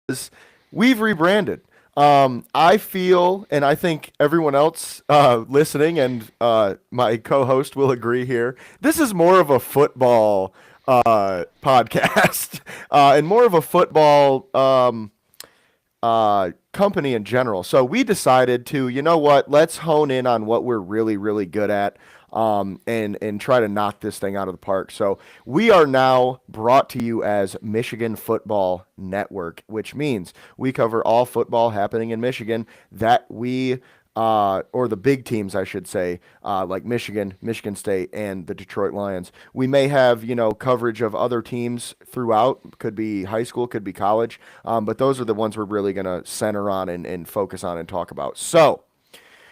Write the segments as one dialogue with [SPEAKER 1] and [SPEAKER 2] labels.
[SPEAKER 1] because we've rebranded. I feel, and I think everyone else listening and my co-host will agree here. This is more of a football podcast and more of a football company in general. So we decided to, you know what? Let's hone in on what we're really, really good at, and try to knock this thing out of the park. So we are now brought to you as Michigan Football Network, which means we cover all football happening in Michigan that we. Or the big teams, I should say, like Michigan, Michigan State, and the Detroit Lions. We may have, coverage of other teams throughout. Could be high school, could be college, but those are the ones we're really going to center on and focus on and talk about. So,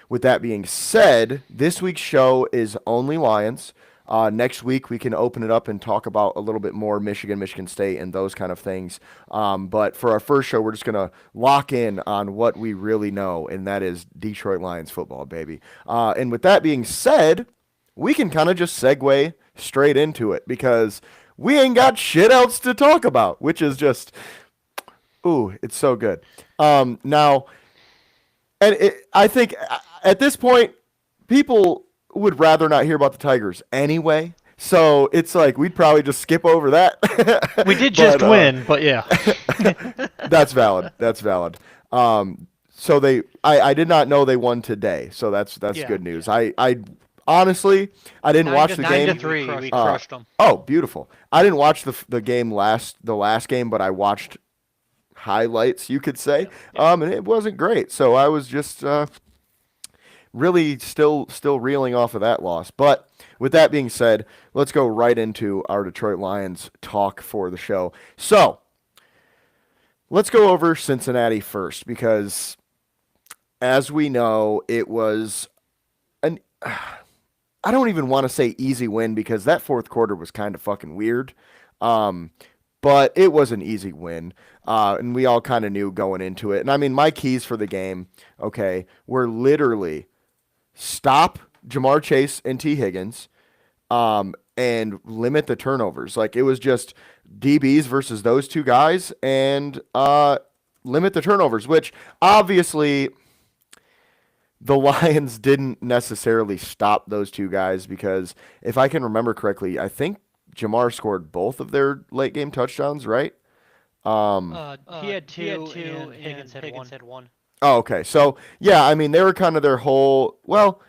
[SPEAKER 1] with that being said, this week's show is only Lions. Next week, we can open it up and talk about a little bit more Michigan, Michigan State, and those kind of things. But for our first show, we're just going to lock in on what we really know, and that is Detroit Lions football, baby. And with that being said, we can kind of just segue straight into it because we ain't got shit else to talk about, which is just, ooh, it's so good. Now, I think at this point, people would rather not hear about the Tigers anyway. So it's like we'd probably just skip over that.
[SPEAKER 2] We did just win, but yeah.
[SPEAKER 1] That's valid. That's valid. So I did not know they won today. So that's good news. I honestly, I didn't watch the game.
[SPEAKER 3] 9-3, we crushed them.
[SPEAKER 1] Oh, beautiful. I didn't watch the game the last game, but I watched highlights, you could say. And it wasn't great. So I was just really still reeling off of that loss. But with that being said, let's go right into our Detroit Lions talk for the show. So let's go over Cincinnati first because, as we know, it was an I don't even want to say easy win because that fourth quarter was kind of fucking weird. But it was an easy win. And we all kind of knew going into it. And I mean, my keys for the game, okay, were literally stop Jamar Chase and T. Higgins, and limit the turnovers. Like, it was just DBs versus those two guys and limit the turnovers, which obviously the Lions didn't necessarily stop those two guys because if I can remember correctly, I think Jamar scored both of their late game touchdowns, right?
[SPEAKER 3] He had two, and Higgins had one.
[SPEAKER 1] Oh, okay. So, yeah, I mean, they were kind of their whole. Well,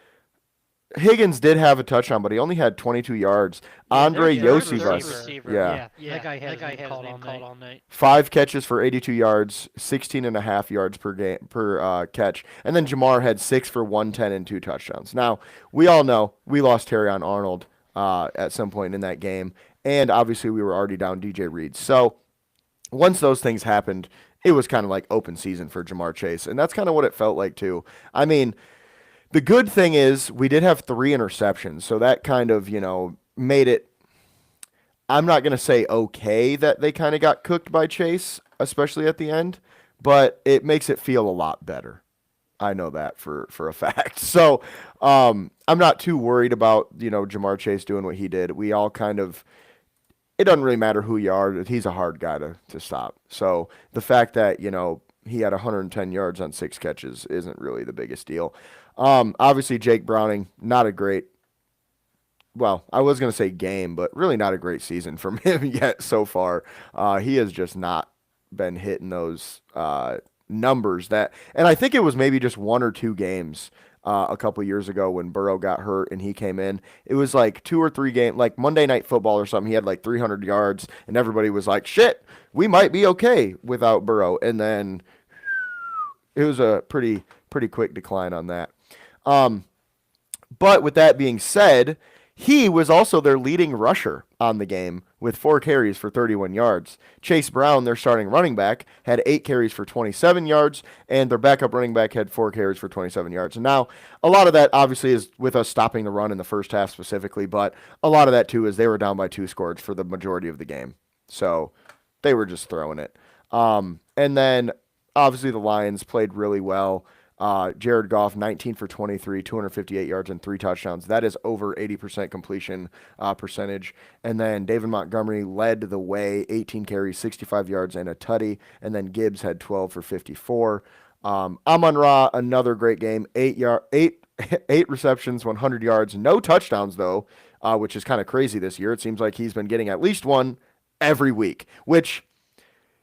[SPEAKER 1] Higgins did have a touchdown, but he only had 22 yards. Andre Yosivas. Yeah.
[SPEAKER 3] That guy had his name called all night.
[SPEAKER 1] 5 catches for 82 yards, 16 and a half yards per catch. And then Jamar had 6 for 110 and 2 touchdowns. Now, we all know we lost Terrion Arnold at some point in that game. And obviously, we were already down DJ Reed. So, once those things happened, it was kind of like open season for Jamar Chase. And that's kind of what it felt like, too. I mean, the good thing is we did have 3 interceptions. So that kind of, made it, I'm not going to say okay that they kind of got cooked by Chase, especially at the end, but it makes it feel a lot better. I know that for a fact. So I'm not too worried about, Jamar Chase doing what he did. We all kind of, it doesn't really matter who you are. He's a hard guy to stop. So the fact that, he had 110 yards on 6 catches isn't really the biggest deal. Obviously, Jake Browning, not a great, well, I was going to say game, but really not a great season from him yet so far. He has just not been hitting those numbers and I think it was maybe just 1 or 2 games a couple years ago when Burrow got hurt and he came in. It was like 2 or 3 games, like Monday Night Football or something. He had like 300 yards, and everybody was like, shit, we might be okay without Burrow. And then it was a pretty quick decline on that. But with that being said, he was also their leading rusher on the game with 4 carries for 31 yards. Chase Brown, their starting running back, had 8 carries for 27 yards, and their backup running back had 4 carries for 27 yards. And now, a lot of that obviously is with us stopping the run in the first half specifically, but a lot of that too is they were down by 2 scores for the majority of the game. So they were just throwing it. And then, obviously, the Lions played really well. Jared Goff, 19 for 23, 258 yards and 3 touchdowns. That is over 80% completion percentage. And then David Montgomery led the way, 18 carries, 65 yards and a tutty. And then Gibbs had 12 for 54. Amon-Ra, another great game, 8 receptions, 100 yards, no touchdowns though, which is kind of crazy this year. It seems like he's been getting at least one every week, which,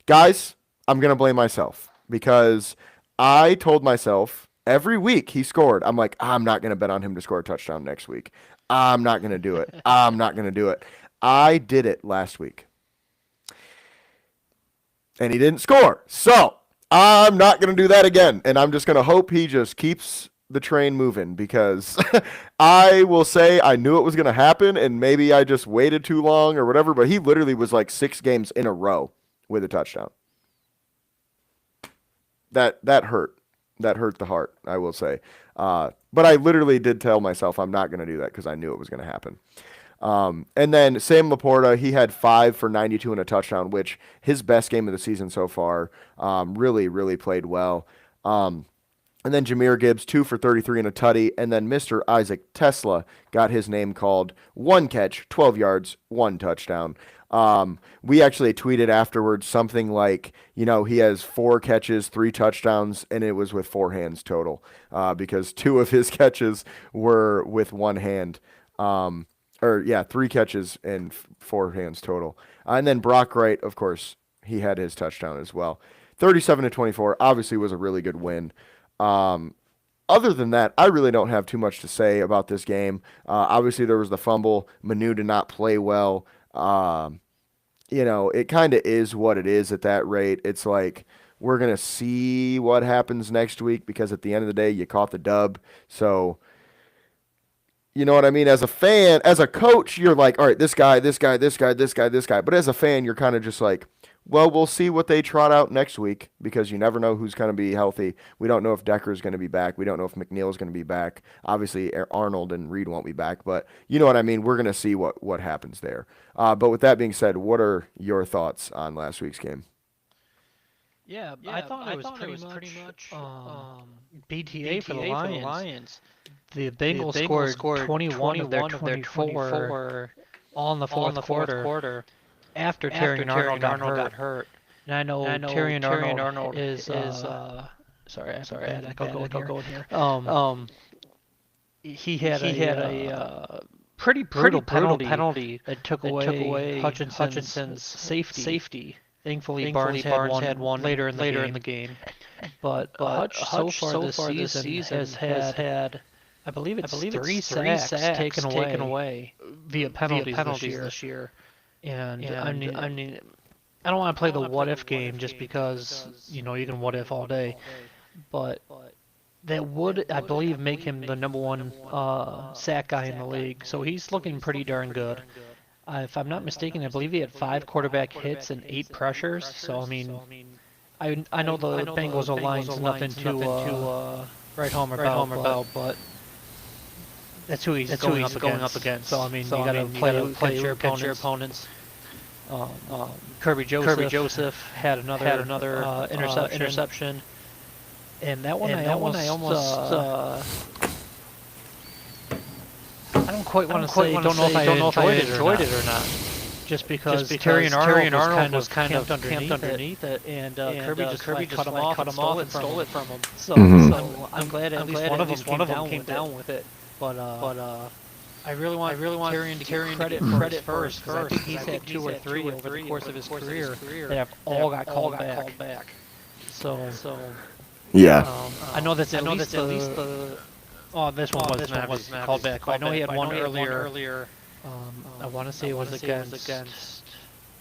[SPEAKER 1] guys, I'm going to blame myself because I told myself every week he scored. I'm like, I'm not going to bet on him to score a touchdown next week. I'm not going to do it. I'm not going to do it. I did it last week. And he didn't score. So I'm not going to do that again. And I'm just going to hope he just keeps the train moving because I will say I knew it was going to happen and maybe I just waited too long or whatever, but he literally was like 6 games in a row with a touchdown. That hurt. That hurt the heart, I will say. But I literally did tell myself I'm not going to do that because I knew it was going to happen. And then Sam Laporta, he had 5 for 92 and a touchdown, which his best game of the season so far. Really, really played well. And then Jahmyr Gibbs, 2 for 33 and a tutty. And then Mr. Isaac Tesla got his name called. 1 catch, 12 yards, 1 touchdown. We actually tweeted afterwards something like, he has 4 catches, 3 touchdowns, and it was with 4 hands total because 2 of his catches were with 1 hand. 3 catches and 4 hands total. And then Brock Wright, of course, he had his touchdown as well. 37-24, obviously was a really good win. Other than that, I really don't have too much to say about this game. Obviously, there was the fumble. Manu did not play well. It kind of is what it is at that rate. It's like we're going to see what happens next week because at the end of the day, you caught the dub. So, you know what I mean? As a fan, as a coach, you're like, all right, this guy. But as a fan, you're kind of just like, well, we'll see what they trot out next week because you never know who's going to be healthy. We don't know if Decker's going to be back. We don't know if McNeil's going to be back. Obviously, Arnold and Reed won't be back, but you know what I mean? We're going to see what happens there. But with that being said, what are your thoughts on last week's game?
[SPEAKER 3] Yeah, I thought it was pretty much BTA for the Lions. The Bengals scored 21 of their 24 all in the fourth quarter. After Terry Arnold got hurt. And I know Terry Arnold is sorry, I had an echo going here. He had a pretty brutal penalty that took away Hutchinson's safety. Thankfully, Barnes had one later in the game. But Hutch so far this season has had, I believe it's 3 sacks taken away via penalties this year. And I mean, I don't want to play the what-if game just because, you can what-if all day. But that would, I believe, make him the number 1 sack guy in the league. So he's looking pretty darn good. If I'm not mistaken, I believe he had 5 quarterback hits and 8 pressures. So, I mean, I know the Bengals O-line's nothing to write home about, but that's who he's going up against. So, I mean, you got to play your opponents. Kirby Joseph had another interception. And that one I almost I don't quite want to say don't know if I enjoyed it or not. Just because Terry Arnold was kind of camped underneath it, and Kirby just cut him off and stole it from him. So I'm glad at least one of them came down with it. But I really want Tyrion to get credit first because I think he's had 2 or 3 over the course of his career that have all got called back. So
[SPEAKER 1] yeah,
[SPEAKER 3] I know that's at least the. Oh, this one wasn't called back. I know he had one earlier. I want to say it was against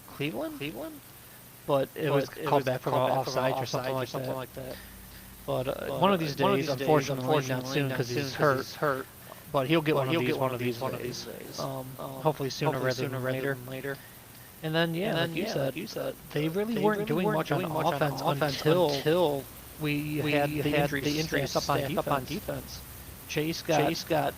[SPEAKER 3] Cleveland, but it was called back from offside or something like that. But one of these days, unfortunately, not soon because he's hurt. But he'll get one of these days. Hopefully sooner rather than later. And then like you said, they really weren't doing much on offense until we had the injuries up on defense. Chase got.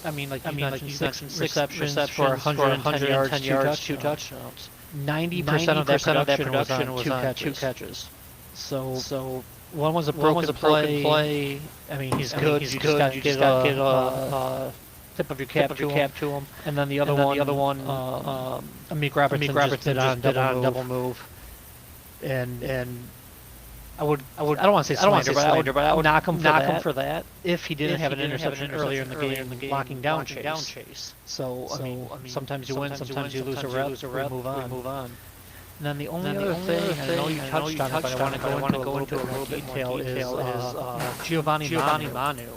[SPEAKER 3] I mean, like you mentioned, 6 receptions for 110 yards, 2 touchdowns. 90% of that production was on 2 catches. So One was a broken play. I mean, he's good. You just got to get a tip of your cap to him. And then the other one, Amik Robertson just did on double move. And I don't want to say slander, but I would knock him for that if he didn't have an interception earlier in the game, locking down Chase. So I mean, sometimes you win, sometimes you lose a rep, we move on. And then the only other thing, and I know you touched on it, but I want to go into a little bit more detail, is Giovanni Manu.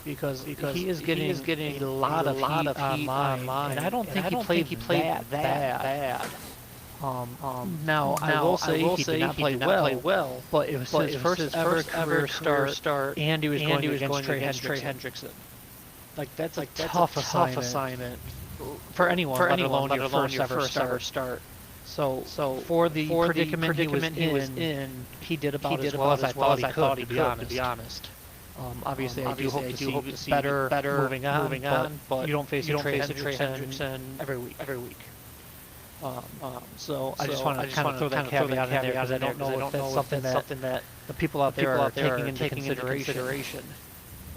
[SPEAKER 3] Because he is getting a lot of heat online, and I don't think he played that bad. Now I will say he did not play well, but it was his first ever career start, and he was going against Trey Hendrickson. Like that's a tough assignment for anyone, let alone your first ever start. So for the predicament he was in, he did about as well as I thought he could, to be honest. Obviously, I do hope to see better moving on, but you don't face a Trey Hendrickson every week. So I just want to kind of throw that caveat in there because I don't know if that's something that the people out there are taking into consideration.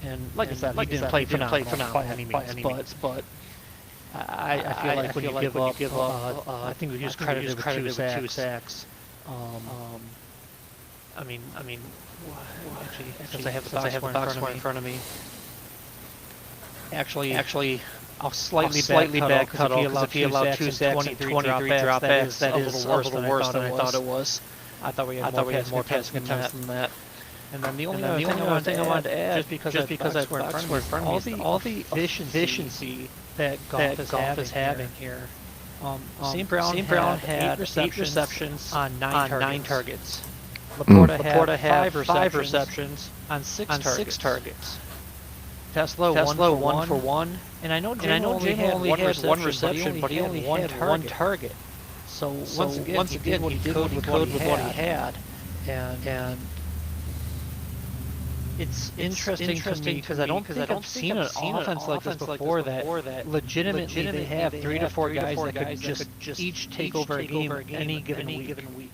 [SPEAKER 3] And like I said, he didn't play phenomenal by any means, but I feel like when you give up, I think we just credited with two sacks. I mean, actually, since I have the box score in front of me, actually, I'll slightly back cut off if he allowed two sacks and 23 dropbacks. That is a little worse than I thought it was. I thought we had more passing attempts than that. And then the only other thing I wanted to add, just because I have box score in front of me, all the efficiency that Goff is having here. St. Brown had 8 receptions on 9 targets. Laporta had 5 receptions on 6 targets. Tesla 1 for 1. And I know Jay only had 1 reception, but he only had 1 target. So once again, he did what he could with what he had. And it's interesting to me because I don't think I've seen an offense like this before that legitimately they have 3 to 4 guys that could just each take over a game any given week.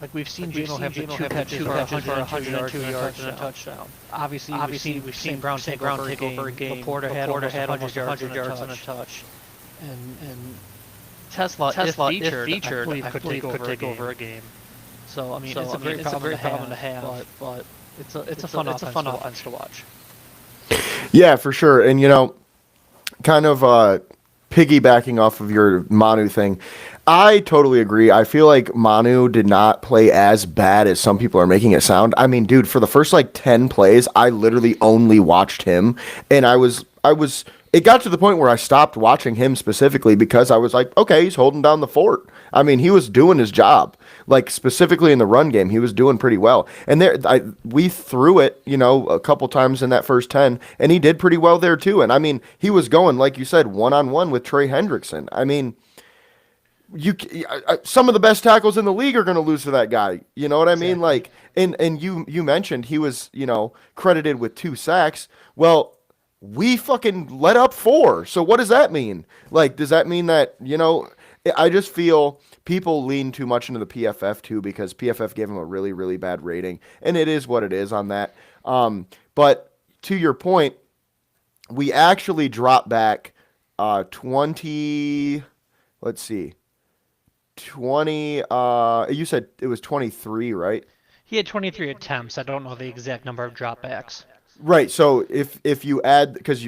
[SPEAKER 3] Like we've seen Geno have the 2 catches for 102 yards and a touchdown. Obviously, we've seen Brown take over a game. Laporta had almost 100 yards and a touch. And Tesla, if featured, I believe could take over a game. So I mean, it's a great problem to have, but it's a fun offense to watch.
[SPEAKER 1] Yeah, for sure. And kind of piggybacking off of your Manu thing, I totally agree. I feel like Manu did not play as bad as some people are making it sound. I mean, dude, for the first 10 plays, I literally only watched him, and it got to the point where I stopped watching him specifically because I was like, okay, he's holding down the fort. I mean, he was doing his job. Like specifically in the run game, he was doing pretty well. And we threw it, a couple times in that first 10, and he did pretty well there too. And I mean, he was going, like you said, one-on-one with Trey Hendrickson. I mean, some of the best tackles in the league are going to lose to that guy. You know what I mean? Like, and you mentioned he was, credited with 2 sacks. Well, we fucking let up 4. So what does that mean? Like, does that mean that, I just feel people lean too much into the PFF too because PFF gave him a really, really bad rating. And it is what it is on that. But to your point, we actually dropped back 20, let's see. 20, you said it was 23, right?
[SPEAKER 3] He had 23 attempts. I don't know the exact number of dropbacks.
[SPEAKER 1] Right. So if you add, because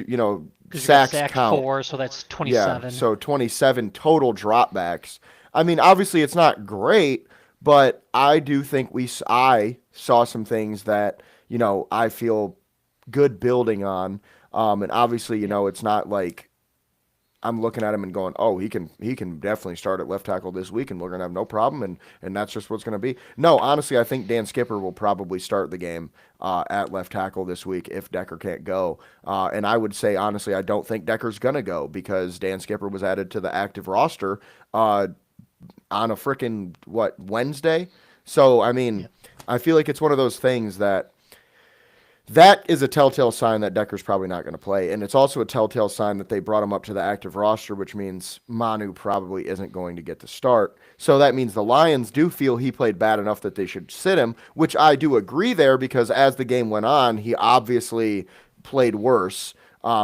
[SPEAKER 1] sacks count
[SPEAKER 3] 4, so that's 27.
[SPEAKER 1] Yeah. So 27 total dropbacks. I mean, obviously it's not great, but I do think I saw some things that I feel good building on. And obviously it's not like I'm looking at him and going, oh, he can definitely start at left tackle this week, and we're gonna have no problem, and that's just what's gonna be. No, honestly, I think Dan Skipper will probably start the game at left tackle this week if Decker can't go. And I would say honestly, I don't think Decker's gonna go because Dan Skipper was added to the active roster on a frickin' Wednesday. So I mean, I feel like it's one of those things that that is a telltale sign that Decker's probably not going to play. And it's also a telltale sign that they brought him up to the active roster, which means Manu probably isn't going to get the start. So that means the Lions do feel he played bad enough that they should sit him, which I do agree there, because as the game went on, he obviously played worse,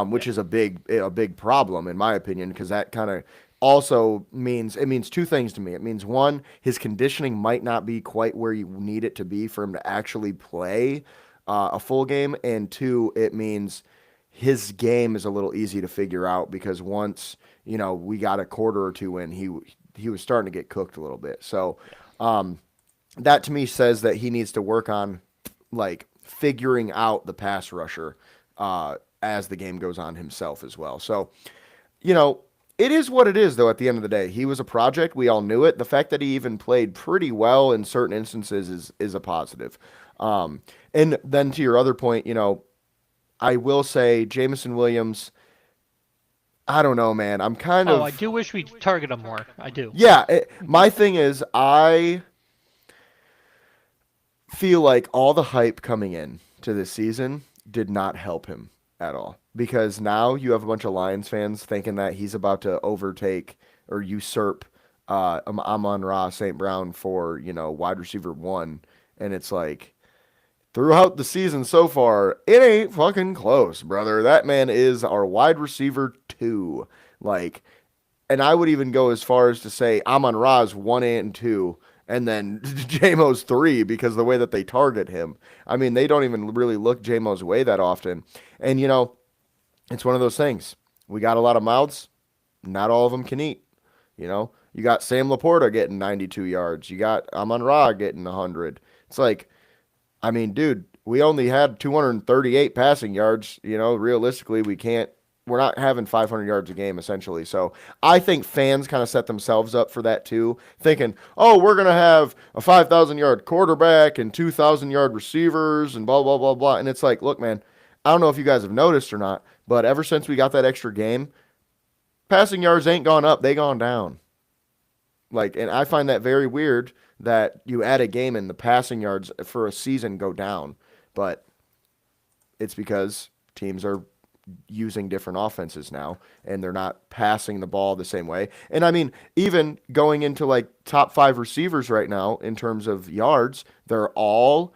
[SPEAKER 1] which is a big problem in my opinion, because that kind of also means two things to me. It means, one, his conditioning might not be quite where you need it to be for him to actually play a full game, and two, it means his game is a little easy to figure out, because once we got a quarter or two in, he was starting to get cooked a little bit. So that to me says that he needs to work on like figuring out the pass rusher as the game goes on himself as well. So it is what it is, though. At the end of the day, he was a project. We all knew it. The fact that he even played pretty well in certain instances is a positive. And then to your other point, I will say Jameson Williams, I don't know, man. I'm kind of...
[SPEAKER 3] I do wish we target him more. I do.
[SPEAKER 1] Yeah. My thing is, I feel like all the hype coming in to this season did not help him at all. Because now you have a bunch of Lions fans thinking that he's about to overtake or usurp Amon-Ra St. Brown for, wide receiver 1. And it's like, throughout the season so far, it ain't fucking close, brother. That man is our wide receiver 2. And I would even go as far as to say Amon-Ra's 1 and 2, and then J-Mo's 3, because the way that they target him. I mean, they don't even really look J-Mo's way that often. And, it's one of those things. We got a lot of mouths. Not all of them can eat. You got Sam Laporta getting 92 yards. You got Amon-Ra getting 100. It's like, I mean, dude, we only had 238 passing yards. Realistically, we're not having 500 yards a game, essentially. So I think fans kind of set themselves up for that too, thinking, oh, we're going to have a 5,000-yard quarterback and 2,000-yard receivers and blah, blah, blah, blah. And it's like, look, man, I don't know if you guys have noticed or not, but ever since we got that extra game, passing yards ain't gone up, they gone down. And I find that very weird that you add a game and the passing yards for a season go down. But it's because teams are using different offenses now, and they're not passing the ball the same way. And I mean, even going into top 5 receivers right now in terms of yards, they're all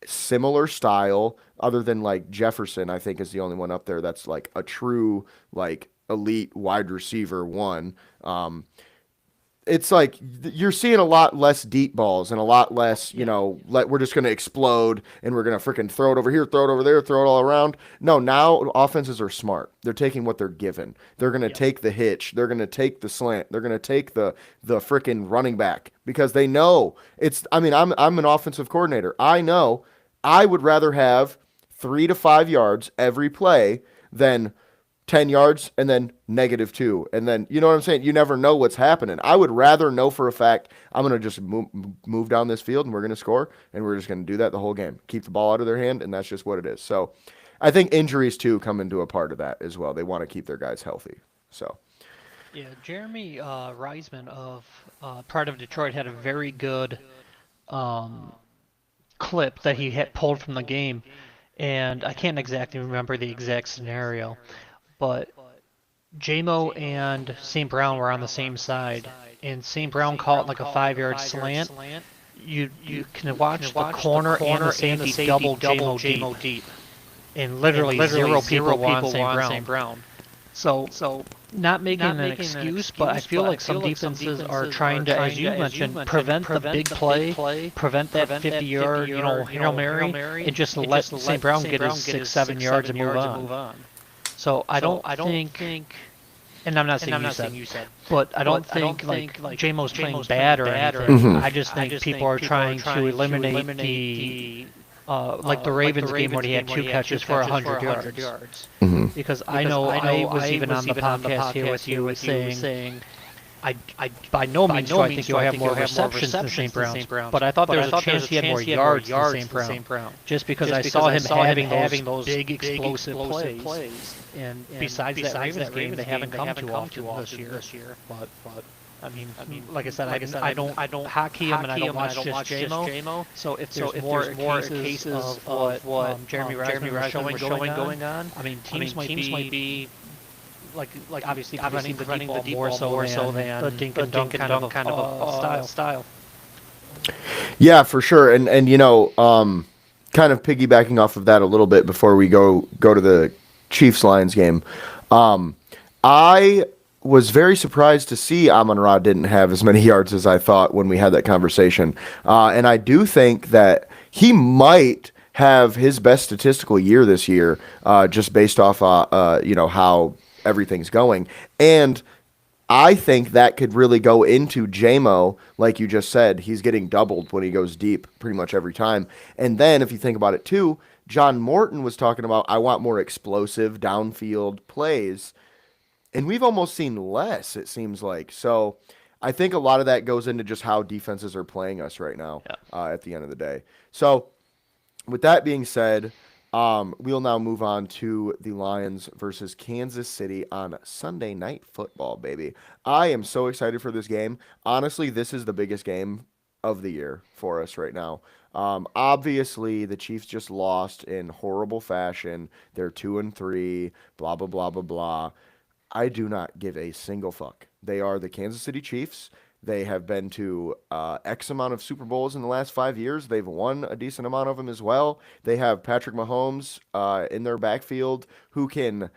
[SPEAKER 1] similar style, other than Jefferson, I think, is the only one up there that's a true elite wide receiver 1. It's you're seeing a lot less deep balls and a lot less, we're just going to explode and we're going to freaking throw it over here, throw it over there, throw it all around. No, now offenses are smart. They're taking what they're given. They're going to take the hitch. They're going to take the slant. They're going to take the freaking running back, because they know I'm an offensive coordinator. I know I would rather have 3 to 5 yards every play than 10 yards and then -2. And then, you know what I'm saying? You never know what's happening. I would rather know for a fact I'm going to just move down this field and we're going to score, and we're just going to do that the whole game. Keep the ball out of their hand, and that's just what it is. So I think injuries, too, come into a part of that as well. They want to keep their guys healthy. So,
[SPEAKER 3] yeah, Jeremy Reisman of Pride of Detroit had a very good clip that he had pulled from the game, and I can't exactly remember the exact scenario, but J-Mo and St. Brown were on the same side, and St. Brown caught a 5-yard slant. You can watch the corner and the safety double J-Mo deep, and literally zero people were on St. Brown. So not making an excuse, but I feel like some defenses are trying to, as you mentioned, prevent the big play, prevent that 50-yard, Hail Mary, and just let St. Brown get his 6-7 yards and move on. So I don't think, and I'm not saying you said, but I don't think J-Mo's playing bad or anything.
[SPEAKER 1] Mhm.
[SPEAKER 3] I just think people are trying to eliminate the the Ravens game when he had 2 catches for 100 yards.
[SPEAKER 1] Mm-hmm.
[SPEAKER 3] Because I know I was even on the podcast here with you saying I by no means do I think you'll have more receptions than St. Brown's, but I thought there was a chance he had more yards than St. Brown, just because I saw him having those big explosive plays. And besides that Ravens game, they haven't come too often this year. But like I said, I don't hockey him, and I don't watch just JMO. So if there's more cases of what Jeremy Reisman was showing going on, teams might be like obviously preventing the deep ball more so than the dink and dunk kind of style.
[SPEAKER 1] Yeah, for sure. And kind of piggybacking off of that a little bit before we go to the Chiefs Lions game. I was very surprised to see Amon-Ra didn't have as many yards as I thought when we had that conversation. And I do think that he might have his best statistical year this year, just based off how everything's going. And I think that could really go into JMO, like you just said. He's getting doubled when he goes deep pretty much every time. And then if you think about it too, John Morton was talking about, I want more explosive downfield plays. And we've almost seen less, it seems like. So I think a lot of that goes into just how defenses are playing us right now, at the end of the day. So with that being said, we'll now move on to the Lions versus Kansas City on Sunday Night Football, baby. I am so excited for this game. Honestly, this is the biggest game of the year for us right now. Obviously, the Chiefs just lost in horrible fashion. They're 2-3, blah, blah, blah, blah, blah. I do not give a single fuck. They are the Kansas City Chiefs. They have been to X amount of Super Bowls in the last 5 years. They've won a decent amount of them as well. They have Patrick Mahomes in their backfield who can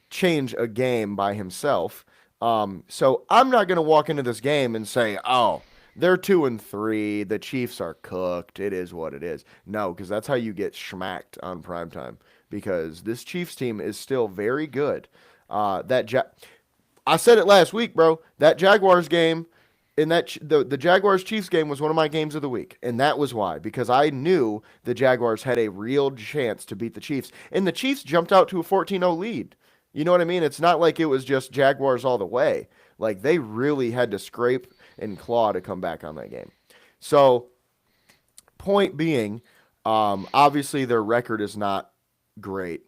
[SPEAKER 1] change a game by himself. So I'm not going to walk into this game and say, oh, they're 2-3. The Chiefs are cooked. It is what it is. No, because that's how you get schmacked on primetime. Because this Chiefs team is still very good. I said it last week, bro. That Jaguars game, the Jaguars Chiefs game was one of my games of the week, and that was why, because I knew the Jaguars had a real chance to beat the Chiefs, and the Chiefs jumped out to a 14-0 lead. You know what I mean? It's not like it was just Jaguars all the way. Like, they really had to scrape and claw to come back on that game. So, point being, obviously their record is not great.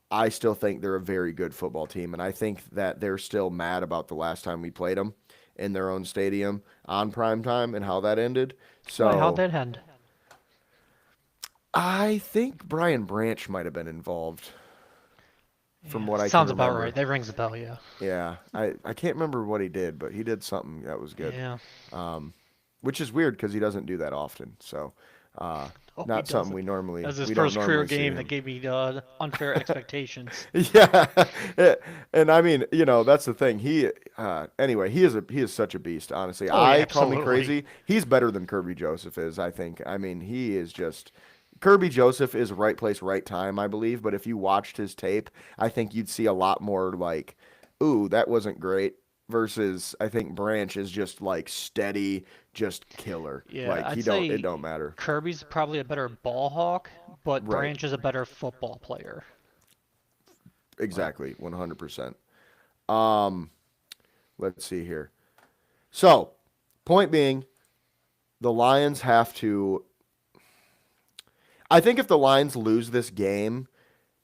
[SPEAKER 1] I still think they're a very good football team, and I think that they're still mad about the last time we played them in their own stadium on primetime and how that ended. So
[SPEAKER 3] how'd that end?
[SPEAKER 1] I think Brian Branch might have been involved. From what I
[SPEAKER 3] sounds
[SPEAKER 1] can
[SPEAKER 3] about
[SPEAKER 1] remember.
[SPEAKER 3] right. That rings a bell, yeah.
[SPEAKER 1] Yeah, I can't remember what he did, but he did something that was good.
[SPEAKER 3] Yeah.
[SPEAKER 1] Which is weird because he doesn't do that often. So, not something we normally.
[SPEAKER 3] That was his
[SPEAKER 1] we don't
[SPEAKER 3] first career
[SPEAKER 1] normally see
[SPEAKER 3] game
[SPEAKER 1] him.
[SPEAKER 3] that gave me unfair expectations.
[SPEAKER 1] Yeah, and I mean, that's the thing. Anyway, he is such a beast. Honestly,
[SPEAKER 3] Oh, yeah,
[SPEAKER 1] call me
[SPEAKER 3] absolutely.
[SPEAKER 1] crazy. He's better than Kirby Joseph is. I think. I mean, he is just. Kirby Joseph is right place, right time, I believe. But if you watched his tape, I think you'd see a lot more like, ooh, that wasn't great. Versus, I think Branch is just like steady, just killer.
[SPEAKER 3] Yeah,
[SPEAKER 1] Like
[SPEAKER 3] I'd
[SPEAKER 1] it
[SPEAKER 3] say
[SPEAKER 1] don't matter.
[SPEAKER 3] Kirby's probably a better ball hawk, but
[SPEAKER 1] Right.
[SPEAKER 3] Branch is a better football player.
[SPEAKER 1] Exactly, 100%. Let's see here. So, point being, the Lions have to. I think if the Lions lose this game,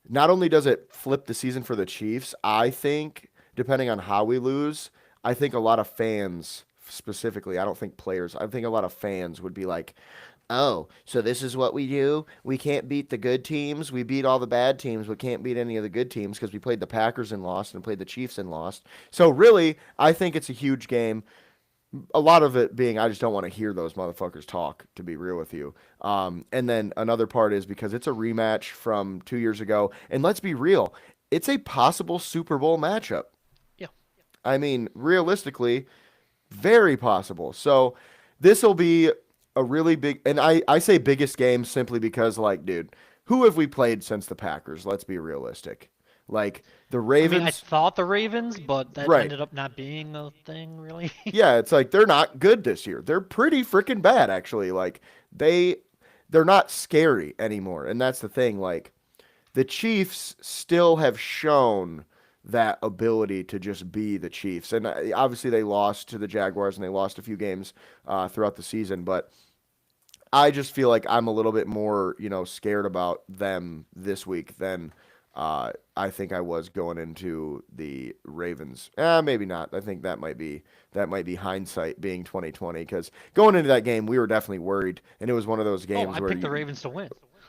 [SPEAKER 1] not only does it flip the season for the Chiefs, I think, depending on how we lose, I think a lot of fans, specifically, I don't think players, I think a lot of fans would be like, oh, so this is what we do? We can't beat the good teams. We beat all the bad teams, but can't beat any of the good teams because we played the Packers and lost and played the Chiefs and lost. So really, I think it's a huge game. A lot of it being I just don't want to hear those motherfuckers talk, to be real with you. And then another part is because it's a rematch from 2 years ago. And let's be real, it's a possible Super Bowl matchup.
[SPEAKER 3] Yeah.
[SPEAKER 1] I mean, realistically, very possible. So this will be a really big, and I say biggest game simply because, like, dude, who have we played since the Packers? Let's be realistic. Like, the Ravens.
[SPEAKER 3] I thought the Ravens, but that
[SPEAKER 1] Right.
[SPEAKER 3] ended up not being a thing, really.
[SPEAKER 1] Yeah, it's like they're not good this year. They're pretty freaking bad, actually. Like they're not scary anymore, and that's the thing. Like the Chiefs still have shown that ability to just be the Chiefs, and obviously they lost to the Jaguars and they lost a few games throughout the season, but I just feel like I'm a little bit more, scared about them this week than I think I was going into the Ravens. Maybe not. I think that might be hindsight being 2020, because going into that game we were definitely worried, and it was one of those games
[SPEAKER 3] I
[SPEAKER 1] where
[SPEAKER 3] picked the Ravens to win.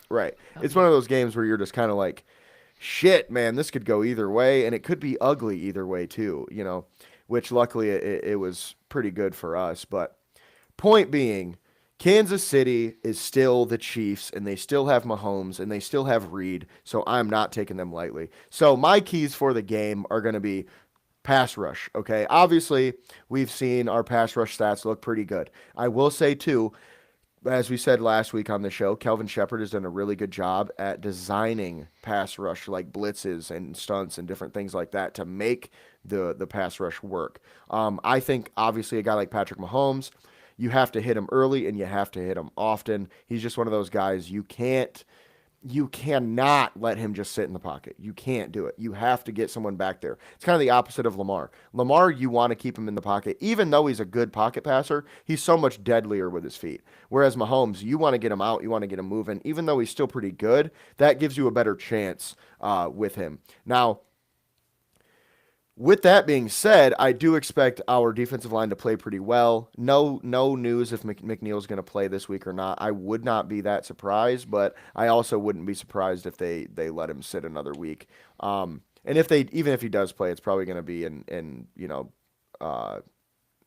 [SPEAKER 1] Right. It's one of those games where you're just kind of like, shit, man, this could go either way, and it could be ugly either way too, which luckily it was pretty good for us. But point being, Kansas City is still the Chiefs, and they still have Mahomes, and they still have Reed, so I'm not taking them lightly. So my keys for the game are going to be pass rush, okay? Obviously, we've seen our pass rush stats look pretty good. I will say, too, as we said last week on the show, Kelvin Shepard has done a really good job at designing pass rush, like blitzes and stunts and different things like that, to make the pass rush work. I think, obviously, a guy like Patrick Mahomes, you have to hit him early and you have to hit him often. He's just one of those guys you cannot let him just sit in the pocket. You can't do it. You have to get someone back there. It's kind of the opposite of Lamar. Lamar, you want to keep him in the pocket. Even though he's a good pocket passer, he's so much deadlier with his feet. Whereas Mahomes, you want to get him out. You want to get him moving. Even though he's still pretty good, that gives you a better chance with him. Now, with that being said, I do expect our defensive line to play pretty well. No news if McNeil's going to play this week or not. I would not be that surprised, but I also wouldn't be surprised if they let him sit another week. And even if he does play, it's probably going to be in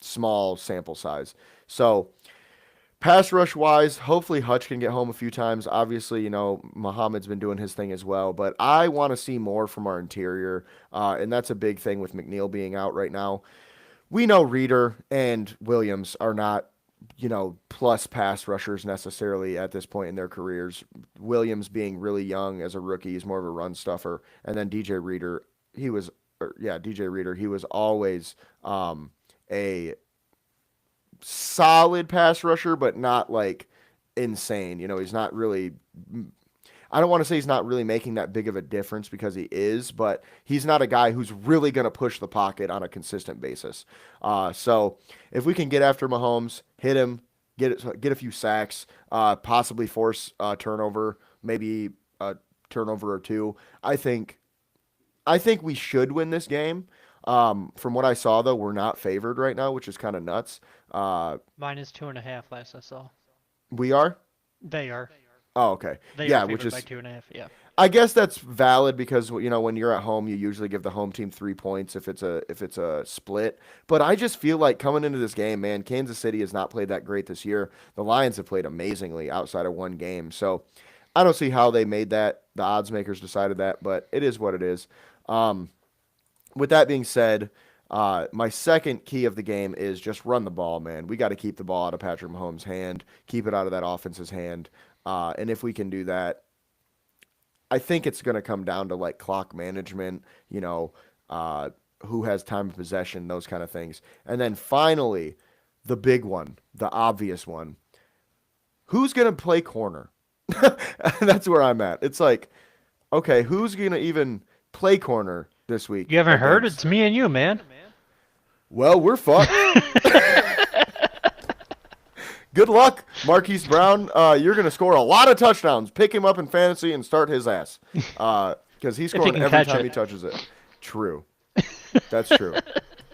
[SPEAKER 1] small sample size. So pass rush wise, hopefully Hutch can get home a few times. Obviously, Muhammad's been doing his thing as well, but I want to see more from our interior, and that's a big thing with McNeil being out right now. We know Reeder and Williams are not, plus pass rushers necessarily at this point in their careers. Williams being really young as a rookie, he's more of a run stuffer, and then DJ Reeder, he was always a solid pass rusher, but not like insane. He's not really, I don't want to say he's not really making that big of a difference, because he is, but he's not a guy who's really going to push the pocket on a consistent basis. So if we can get after Mahomes, hit him, get a few sacks, possibly force a turnover, maybe a turnover or two, I think we should win this game. From what I saw, though, we're not favored right now, which is kind of nuts.
[SPEAKER 3] Minus 2.5 last I saw.
[SPEAKER 1] We are?
[SPEAKER 3] They are.
[SPEAKER 1] Oh, okay.
[SPEAKER 3] They
[SPEAKER 1] yeah,
[SPEAKER 3] are
[SPEAKER 1] which is
[SPEAKER 3] by 2.5. Yeah.
[SPEAKER 1] I guess that's valid, because when you're at home, you usually give the home team 3 points if it's a split. But I just feel like coming into this game, man, Kansas City has not played that great this year. The Lions have played amazingly outside of one game, so I don't see how they made that. The odds makers decided that, but it is what it is. With that being said, my second key of the game is just run the ball, man. We got to keep the ball out of Patrick Mahomes' hand, keep it out of that offense's hand. And if we can do that, I think it's going to come down to like clock management, who has time of possession, those kind of things. And then finally, the big one, the obvious one. Who's going to play corner? That's where I'm at. It's like, okay, who's going to even play corner this week?
[SPEAKER 3] You haven't heard? It's me and you, man.
[SPEAKER 1] Well, we're fucked. Good luck, Marquise Brown. You're going to score a lot of touchdowns. Pick him up in fantasy and start his ass. Because he's scoring every time he touches it. True. That's true.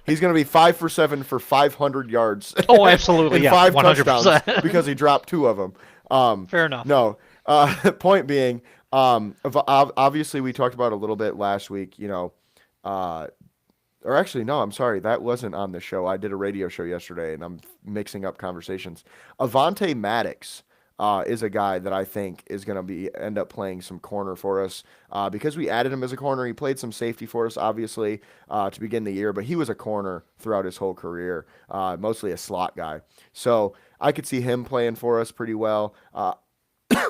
[SPEAKER 1] He's going to be 5 for 7 for 500 yards.
[SPEAKER 3] Oh, absolutely.
[SPEAKER 1] and
[SPEAKER 3] yeah,
[SPEAKER 1] 5
[SPEAKER 3] 100%.
[SPEAKER 1] touchdowns because he dropped 2 of them.
[SPEAKER 3] Fair enough.
[SPEAKER 1] No. Point being, obviously we talked about it a little bit last week, or actually, no, I'm sorry. That wasn't on the show. I did a radio show yesterday, and I'm mixing up conversations. Avonte Maddox is a guy that I think is going to end up playing some corner for us because we added him as a corner. He played some safety for us, obviously, to begin the year, but he was a corner throughout his whole career, mostly a slot guy. So I could see him playing for us pretty well.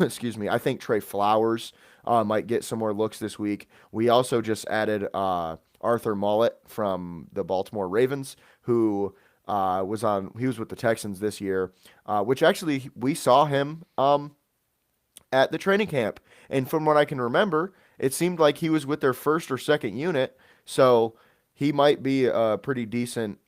[SPEAKER 1] Excuse me. I think Trey Flowers might get some more looks this week. We also just added Arthur Mollett from the Baltimore Ravens, who was with the Texans this year, which actually we saw him at the training camp. And from what I can remember, it seemed like he was with their first or second unit. So he might be a pretty decent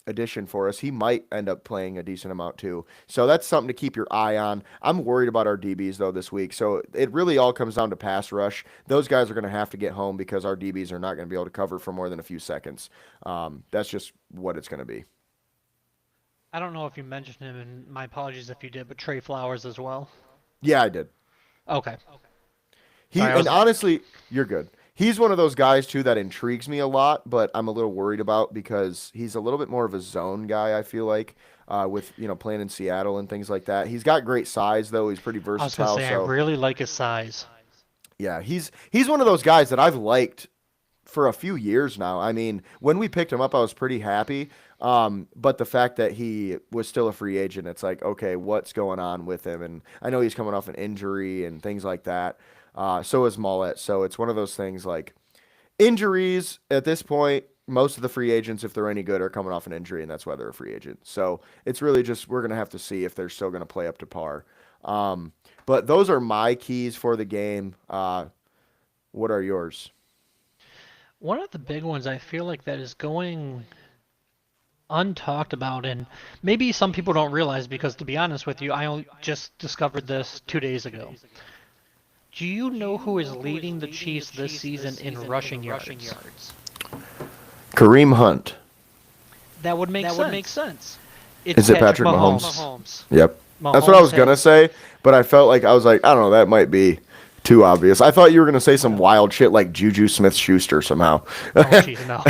[SPEAKER 1] addition for us. He might end up playing a decent amount too. So that's something to keep your eye on. I'm worried about our DBs though this week. So it really all comes down to pass rush. Those guys are going to have to get home because our DBs are not going to be able to cover for more than a few seconds. That's just what it's going to be.
[SPEAKER 3] I don't know if you mentioned him, and my apologies if you did, but Trey Flowers as well.
[SPEAKER 1] Yeah, I did.
[SPEAKER 3] Okay.
[SPEAKER 1] And honestly, you're good. He's one of those guys too that intrigues me a lot, but I'm a little worried about because he's a little bit more of a zone guy. I feel like with playing in Seattle and things like that. He's got great size though. He's pretty versatile.
[SPEAKER 3] I was gonna say I really like his size.
[SPEAKER 1] Yeah, he's one of those guys that I've liked for a few years now. I mean, when we picked him up, I was pretty happy. But the fact that he was still a free agent, it's like, okay, what's going on with him? And I know he's coming off an injury and things like that. So is Mollett. So it's one of those things like injuries at this point. Most of the free agents, if they're any good, are coming off an injury, and that's why they're a free agent. So it's really just we're going to have to see if they're still going to play up to par. But those are my keys for the game. What are yours?
[SPEAKER 3] One of the big ones I feel like that is going untalked about, and maybe some people don't realize because, to be honest with you, I only just discovered this 2 days ago. Do you know who is leading the Chiefs this season in rushing yards?
[SPEAKER 1] Kareem Hunt.
[SPEAKER 3] That would make sense.
[SPEAKER 1] Is it Patrick Mahomes? Yep.
[SPEAKER 3] Mahomes
[SPEAKER 1] That's what I was going to say, but I felt like I was like, I don't know, that might be too obvious. I thought you were going to say some wild shit like Juju Smith-Schuster somehow.
[SPEAKER 3] Oh, jeez, no.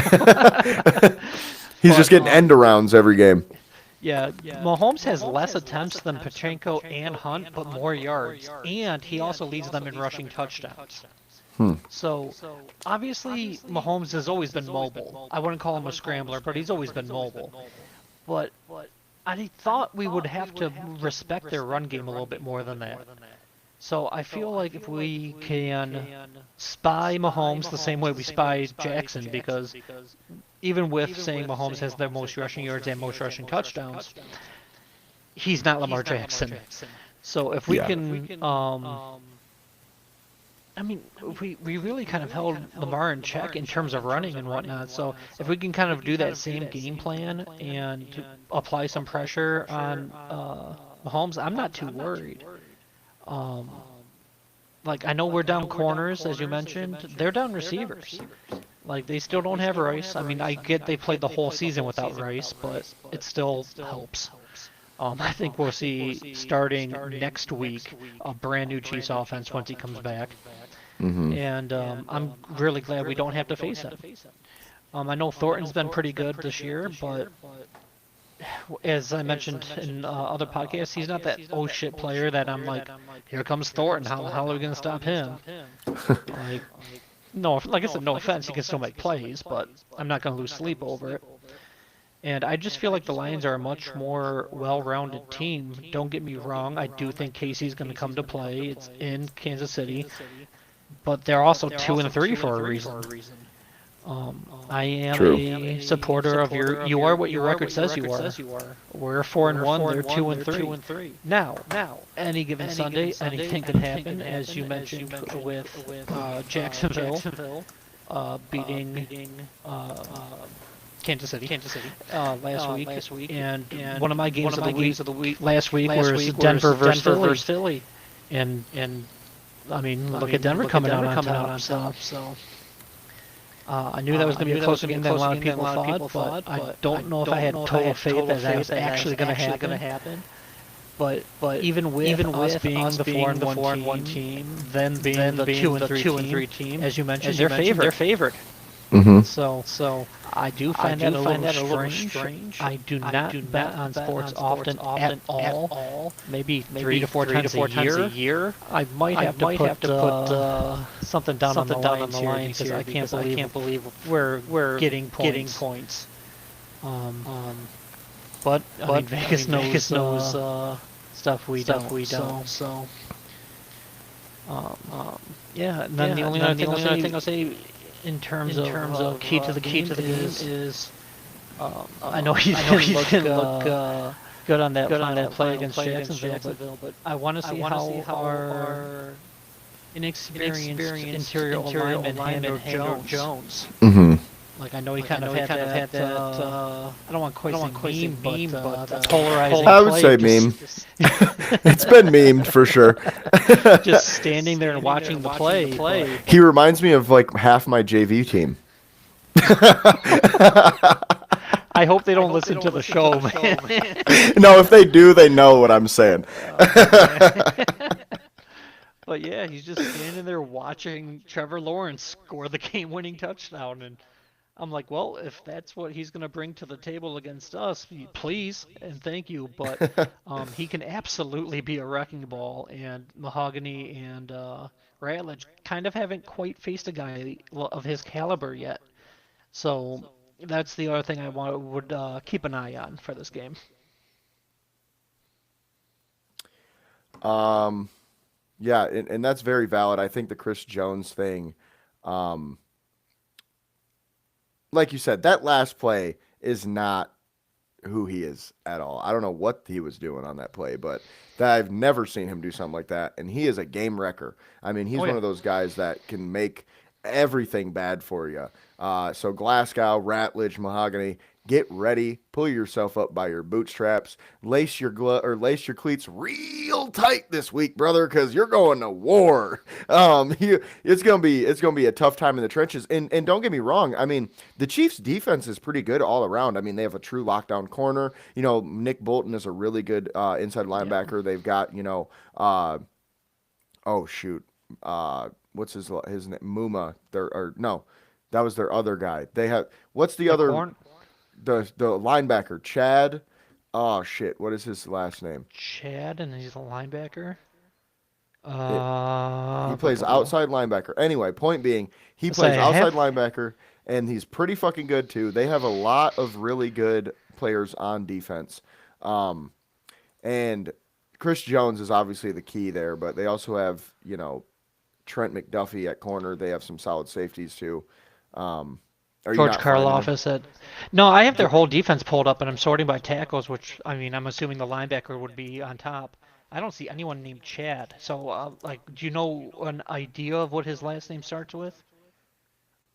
[SPEAKER 1] He's just getting end arounds every game.
[SPEAKER 3] Yeah, Mahomes has less attempts than Pachenko and Hunt, but more yards. And he also leads them in rushing touchdowns. So, obviously, Mahomes has always been mobile. I wouldn't call him a scrambler, but he's always been mobile. But I thought we would have to respect their run game a little bit more than that. So I feel like if we can spy Mahomes the same way we spy Jackson, because even with saying Mahomes has the most rushing yards and most rushing touchdowns, he's not Lamar Jackson. So if we can, I mean, we really kind of held Lamar in check in terms of running and whatnot. So if we can kind of do that same game plan and apply some pressure on Mahomes, I'm not too worried. Like, I know we're down corners, as you mentioned. They're down receivers. Like, they still don't have Rice. I mean, I get they played the whole season without Rice, but it still helps. I think we'll see, starting next week, a brand new Chiefs offense once he comes back. And I'm really glad we don't have to face him. I know Thornton's been pretty good this year, but as I mentioned in other podcasts, he's not that oh shit player that I'm like, here comes Thornton, how the hell are we going to stop him? Like, no, like I said, no offense, he can still make plays, but I'm not going to lose sleep over it. And I just feel like the Lions are a much more well-rounded team. Don't get me wrong, I do think Casey's going to come to play. It's in Kansas City, but they're also 2-3 for a reason. I am a supporter of you are what your record says you are. We're 4-1, they're 2-3. Now, any given Sunday, anything could happen, as you mentioned with Jacksonville beating Kansas City last week. And one of my games of the week last week was Denver versus Philly. And I mean, look at Denver coming out on top. So. I knew that was going to be a closer game than a lot of people thought, but I don't know if I had total faith that that was actually going to happen. But even with us being the 4-1 team, then being the 2-3 team, as you mentioned, they're favored. So I do find that a little strange. I do not bet on sports often at all. Maybe 3 to 4 times a year. I might have to put something down on the Lions here because I can't believe we're getting points. But I mean, Vegas knows stuff we don't. So yeah. And then the only other thing I'll say. In terms of key to the game is I know he didn't look good on that final play against Jacksonville, but I want to see how our inexperienced interior lineman handled Jones. Like I know he kind of had that. I don't want to say meme, but that polarizing
[SPEAKER 1] I would
[SPEAKER 3] play.
[SPEAKER 1] say meme. It's been memed for sure.
[SPEAKER 3] Just standing there and watching the play.
[SPEAKER 1] He reminds me of like half my JV team.
[SPEAKER 3] I hope they don't listen to the show, man.
[SPEAKER 1] No, if they do, they know what I'm saying.
[SPEAKER 3] But yeah, he's just standing there watching Trevor Lawrence score the game-winning touchdown, and I'm like, well, if that's what he's going to bring to the table against us, please and thank you. But he can absolutely be a wrecking ball, and Mahogany and Ratledge kind of haven't quite faced a guy of his caliber yet. So that's the other thing I would keep an eye on for this game.
[SPEAKER 1] Yeah, and that's very valid. I think the Chris Jones thing, like you said, that last play is not who he is at all. I don't know what he was doing on that play, but I've never seen him do something like that. And he is a game wrecker. I mean, he's one of those guys that can make everything bad for you. So Glasgow, Ratledge, Mahogany, get ready. Pull yourself up by your bootstraps. Lace your cleats real tight this week, brother, because you're going to war. It's gonna be a tough time in the trenches. And don't get me wrong. I mean, the Chiefs' defense is pretty good all around. I mean, they have a true lockdown corner. You know, Nick Bolton is a really good inside linebacker. Yeah. They've got what's his name? Muma. That was their other guy. They have what's the other? The linebacker, Chad. Oh shit! What is his last name?
[SPEAKER 3] Chad, and he's a linebacker.
[SPEAKER 1] He plays outside linebacker. Anyway, point being, he plays outside linebacker, and he's pretty fucking good too. They have a lot of really good players on defense, and Chris Jones is obviously the key there. But they also have Trent McDuffie at corner. They have some solid safeties too.
[SPEAKER 3] George Karlaftis at... No, I have their whole defense pulled up, and I'm sorting by tackles, which, I mean, I'm assuming the linebacker would be on top. I don't see anyone named Chad. So, do you know an idea of what his last name starts with?